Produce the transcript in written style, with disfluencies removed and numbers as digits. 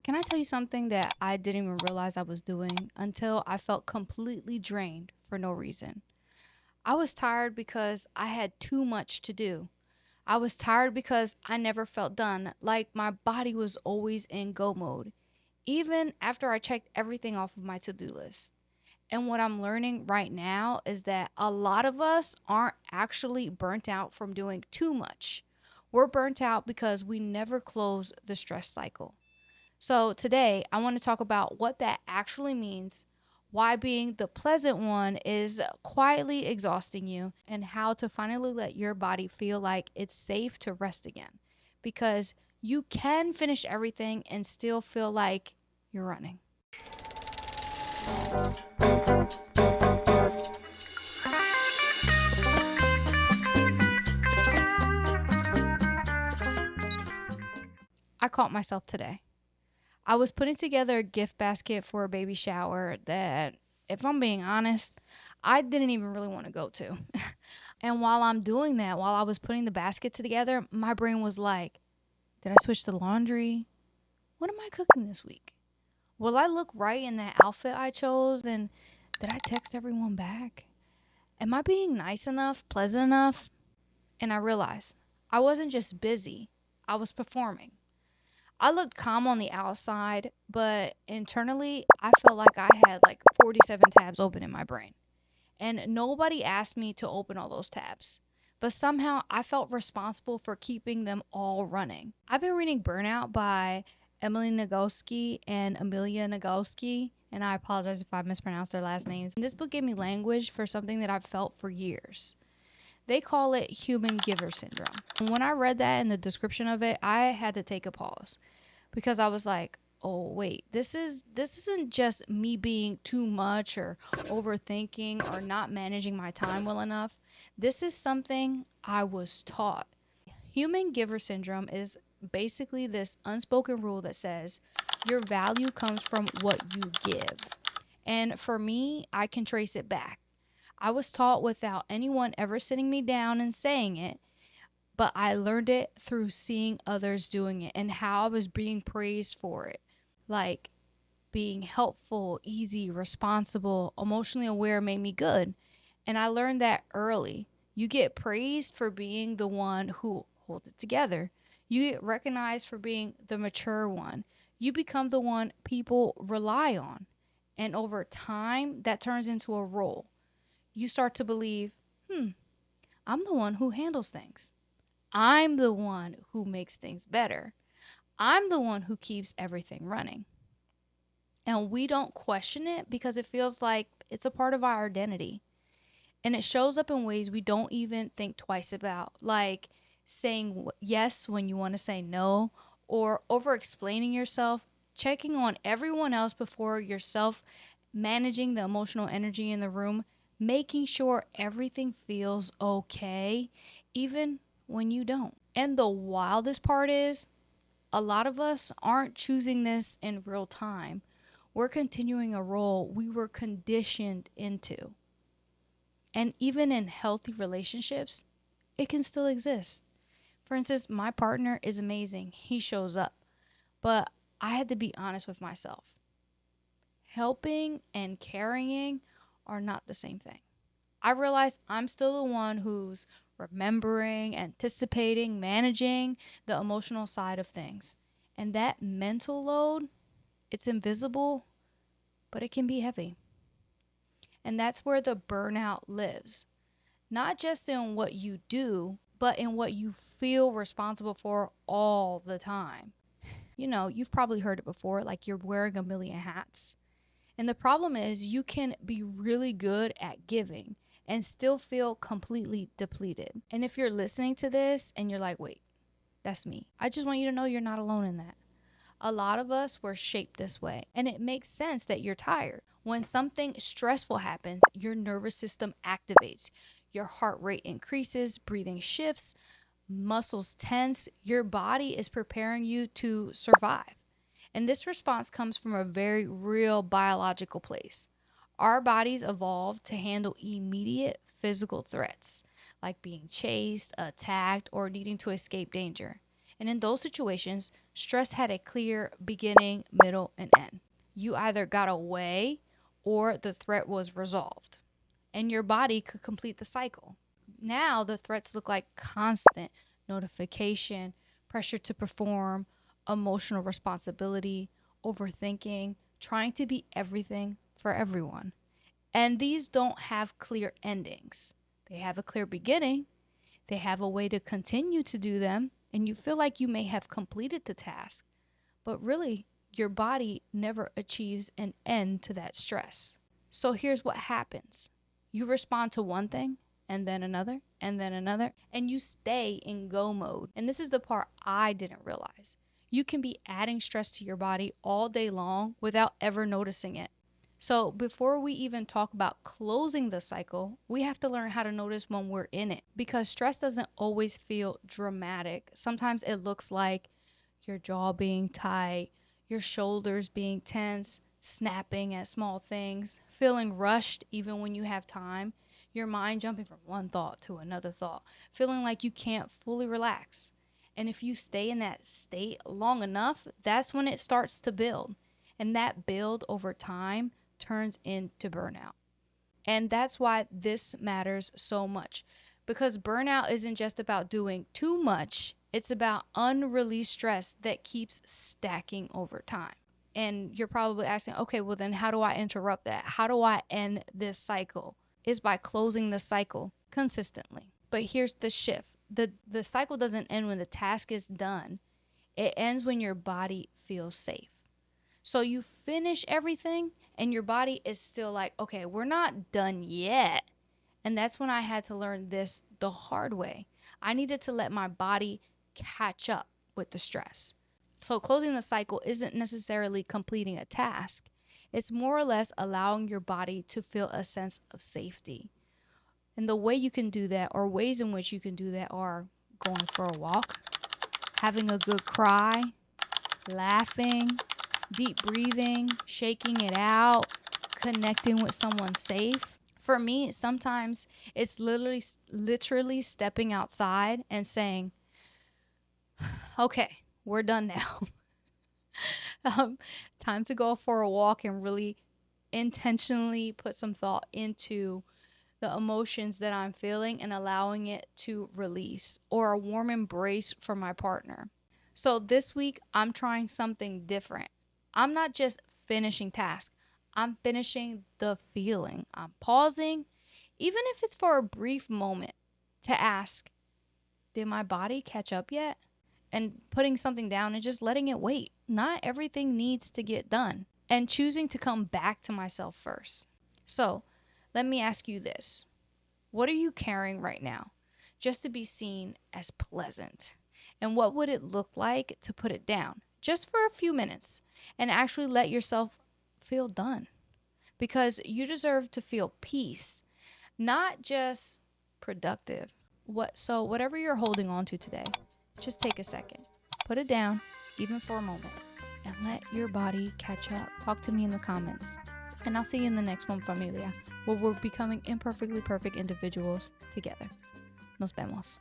Can I tell you something that I didn't even realize I was doing until I felt completely drained for no reason? I was tired because I had too much to do. I was tired because I never felt done, like my body was always in go mode, even after I checked everything off of my to do list. And what I'm learning right now is that a lot of us aren't actually burnt out from doing too much. We're burnt out because we never close the stress cycle. So, today I want to talk about what that actually means, why being the pleasant one is quietly exhausting you, and how to finally let your body feel like it's safe to rest again. Because you can finish everything and still feel like you're running. I caught myself today. I was putting together a gift basket for a baby shower that, if I'm being honest, I didn't even really want to go to. And while I'm doing that, while I was putting the basket together, my brain was like, did I switch the laundry? What am I cooking this week? Will I look right in that outfit I chose? And did I text everyone back? Am I being nice enough, pleasant enough? And I realized I wasn't just busy, I was performing. I looked calm on the outside, but internally, I felt like I had like 47 tabs open in my brain. And nobody asked me to open all those tabs. But somehow I felt responsible for keeping them all running. I've been reading Burnout by Emily Nagoski and Amelia Nagoski, and I apologize if I mispronounced their last names. And this book gave me language for something that I've felt for years. They call it human giver syndrome. And when I read that in the description of it, I had to take a pause because I was like, oh wait, this isn't just me being too much or overthinking or not managing my time well enough. This is something I was taught. Human giver syndrome is basically this unspoken rule that says your value comes from what you give. And for me, I can trace it back. I was taught without anyone ever sitting me down and saying it, but I learned it through seeing others doing it and how I was being praised for it. Like being helpful, easy, responsible, emotionally aware made me good. And I learned that early. You get praised for being the one who holds it together. You get recognized for being the mature one. You become the one people rely on. And over time, that turns into a role. You start to believe, I'm the one who handles things. I'm the one who makes things better. I'm the one who keeps everything running. And we don't question it because it feels like it's a part of our identity. And it shows up in ways we don't even think twice about, like saying yes when you want to say no, or over explaining yourself, checking on everyone else before yourself, managing the emotional energy in the room, making sure everything feels okay, even when you don't. And the wildest part is, a lot of us aren't choosing this in real time. We're continuing a role we were conditioned into. And even in healthy relationships, it can still exist. For instance, my partner is amazing. He shows up. But I had to be honest with myself. Helping and carrying are not the same thing. I realized I'm still the one who's remembering, anticipating, managing the emotional side of things. And that mental load, it's invisible, but it can be heavy. And that's where the burnout lives. Not just in what you do, but in what you feel responsible for all the time. You know, you've probably heard it before, like you're wearing a million hats. And the problem is, you can be really good at giving and still feel completely depleted. And if you're listening to this and you're like, wait, that's me, I just want you to know you're not alone in that. A lot of us were shaped this way, and it makes sense that you're tired. When something stressful happens, your nervous system activates. Your heart rate increases, breathing shifts, muscles tense. Your body is preparing you to survive. And this response comes from a very real biological place. Our bodies evolved to handle immediate physical threats, like being chased, attacked, or needing to escape danger. And in those situations, stress had a clear beginning, middle, and end. You either got away or the threat was resolved, and your body could complete the cycle. Now the threats look like constant notification, pressure to perform, emotional responsibility, overthinking, trying to be everything for everyone. And these don't have clear endings. They have a clear beginning, they have a way to continue to do them, and you feel like you may have completed the task, but really, your body never achieves an end to that stress. So here's what happens: you respond to one thing, and then another, and then another, and you stay in go mode. And this is the part I didn't realize. You can be adding stress to your body all day long without ever noticing it. So before we even talk about closing the cycle, we have to learn how to notice when we're in it, because stress doesn't always feel dramatic. Sometimes it looks like your jaw being tight, your shoulders being tense, snapping at small things, feeling rushed even when you have time, your mind jumping from one thought to another thought, feeling like you can't fully relax. And if you stay in that state long enough, that's when it starts to build. And that build over time turns into burnout. And that's why this matters so much, because burnout isn't just about doing too much, it's about unreleased stress that keeps stacking over time. And you're probably asking, okay, well, then how do I interrupt that? How do I end this cycle? Is by closing the cycle consistently. But here's the shift: the cycle doesn't end when the task is done, it ends when your body feels safe. So you finish everything and your body is still like, okay, we're not done yet. And that's when I had to learn this the hard way. I needed to let my body catch up with the stress. So closing the cycle isn't necessarily completing a task. It's more or less allowing your body to feel a sense of safety. And the way you can do that, or ways in which you can do that, are going for a walk, having a good cry, laughing, deep breathing, shaking it out, connecting with someone safe. For me, sometimes it's literally stepping outside and saying, okay, we're done now. um, Time to go for a walk and really intentionally put some thought into the emotions that I'm feeling and allowing it to release, or a warm embrace from my partner. So this week, I'm trying something different. I'm not just finishing tasks, I'm finishing the feeling. I'm pausing, even if it's for a brief moment, to ask, did my body catch up yet? And putting something down and just letting it wait. Not everything needs to get done. And choosing to come back to myself first. So let me ask you this: what are you carrying right now just to be seen as pleasant? And what would it look like to put it down just for a few minutes and actually let yourself feel done? Because you deserve to feel peace, not just productive. So whatever you're holding on to today, just take a second, put it down, even for a moment, and let your body catch up. Talk to me in the comments. And I'll see you in the next one, familia, where we're becoming imperfectly perfect individuals together. Nos vemos.